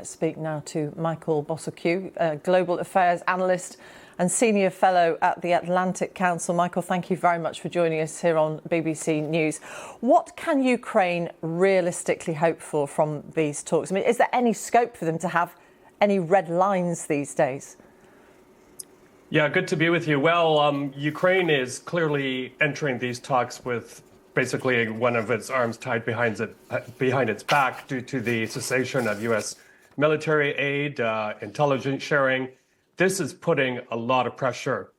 Let's speak now to Michael Bossaque, Global Affairs Analyst and Senior Fellow at the Atlantic Council. Michael, thank you very much for joining us here on BBC News. What can Ukraine realistically hope for from these talks? I mean, is there any scope for them to have any red lines these days? Yeah, good to be with you. Well, Ukraine is clearly entering these talks with basically one of its arms tied behind its back due to the cessation of U.S. military aid, intelligence sharing. This is putting a lot of pressure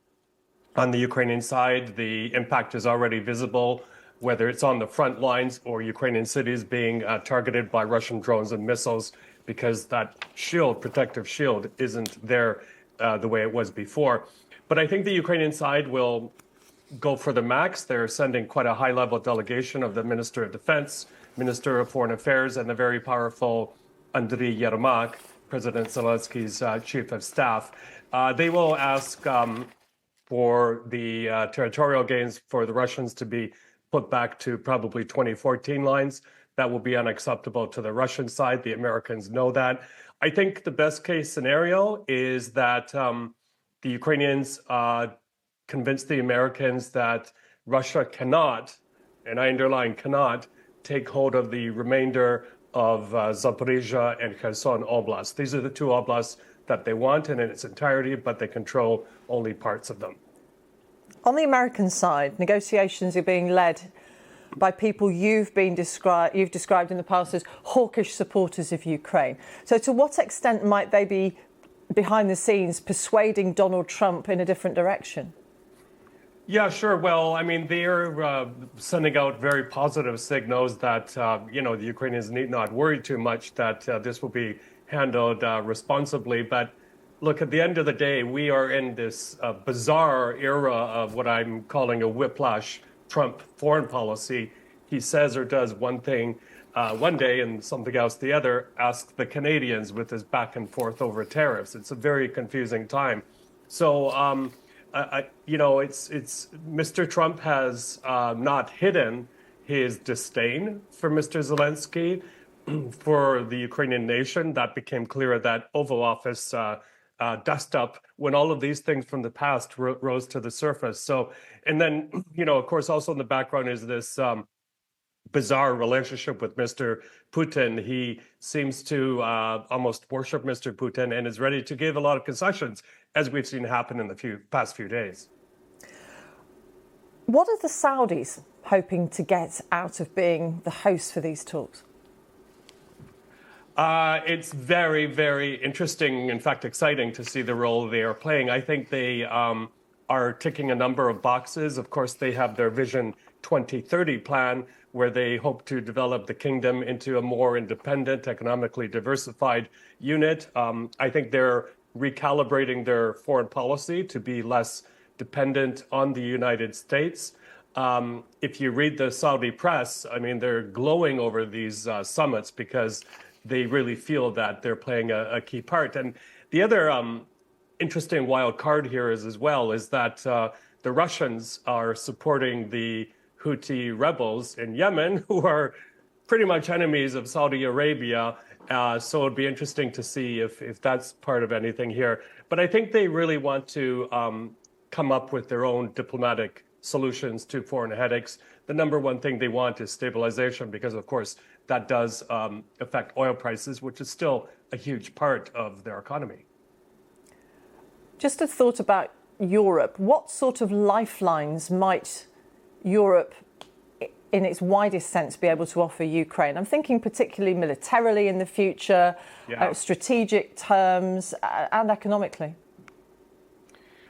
on the Ukrainian side. The impact is already visible, whether it's on the front lines or Ukrainian cities being targeted by Russian drones and missiles, because that protective shield, isn't there the way it was before. But I think the Ukrainian side will go for the max. They're sending quite a high-level delegation of the Minister of Defense, Minister of Foreign Affairs, and the very powerful Andriy Yermak, President Zelensky's chief of staff. They will ask for the territorial gains for the Russians to be put back to probably 2014 lines. That will be unacceptable to the Russian side. The Americans know that. I think the best case scenario is that the Ukrainians convince the Americans that Russia cannot, and I underline cannot, take hold of the remainder of Zaporizhia and Kherson Oblast. These are the two oblasts that they want in its entirety, but they control only parts of them. On the American side, negotiations are being led by people you've described in the past as hawkish supporters of Ukraine. So to what extent might they be behind the scenes persuading Donald Trump in a different direction? Yeah, sure. Well, I mean, they're sending out very positive signals that, the Ukrainians need not worry too much, that this will be handled responsibly. But look, at the end of the day, we are in this bizarre era of what I'm calling a whiplash Trump foreign policy. He says or does one thing one day and something else the other. Ask the Canadians with his back and forth over tariffs. It's a very confusing time. So, it's Mr. Trump has not hidden his disdain for Mr. Zelensky, for the Ukrainian nation. That became clear at that Oval Office dust up when all of these things from the past rose to the surface. So, and then, of course, also in the background is this bizarre relationship with Mr. Putin. He seems to almost worship Mr. Putin and is ready to give a lot of concessions, as we've seen happen in the past few days. What are the Saudis hoping to get out of being the host for these talks? It's very, very interesting, in fact, exciting to see the role they are playing. I think they are ticking a number of boxes. Of course, they have their Vision 2030 plan, where they hope to develop the kingdom into a more independent, economically diversified unit. I think they're recalibrating their foreign policy to be less dependent on the United States. If you read the Saudi press, I mean, they're glowing over these summits because they really feel that they're playing a key part. And the other interesting wild card here is that the Russians are supporting the Houthi rebels in Yemen, who are pretty much enemies of Saudi Arabia. So it'd be interesting to see if that's part of anything here. But I think they really want to come up with their own diplomatic solutions to foreign headaches. The number one thing they want is stabilization, because, of course, that does affect oil prices, which is still a huge part of their economy. Just a thought about Europe. What sort of lifelines might Europe, in its widest sense, be able to offer Ukraine? I'm thinking particularly militarily in the future, strategic terms, and economically.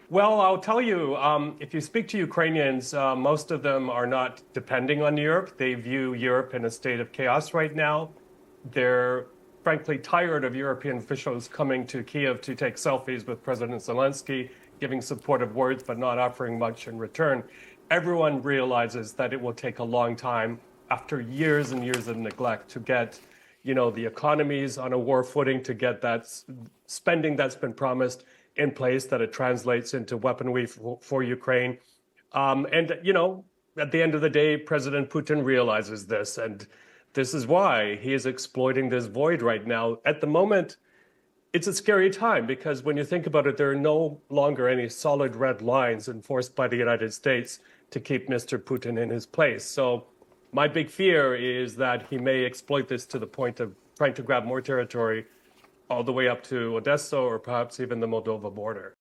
Well, I'll tell you, if you speak to Ukrainians, most of them are not depending on Europe. They view Europe in a state of chaos right now. They're frankly tired of European officials coming to Kiev to take selfies with President Zelensky, giving supportive words, but not offering much in return. Everyone realizes that it will take a long time, after years and years of neglect, to get, the economies on a war footing, to get that spending that's been promised in place, that it translates into weaponry for Ukraine. At the end of the day, President Putin realizes this, and this is why he is exploiting this void right now. At the moment, it's a scary time because when you think about it, there are no longer any solid red lines enforced by the United States to keep Mr. Putin in his place. So my big fear is that he may exploit this to the point of trying to grab more territory all the way up to Odessa or perhaps even the Moldova border.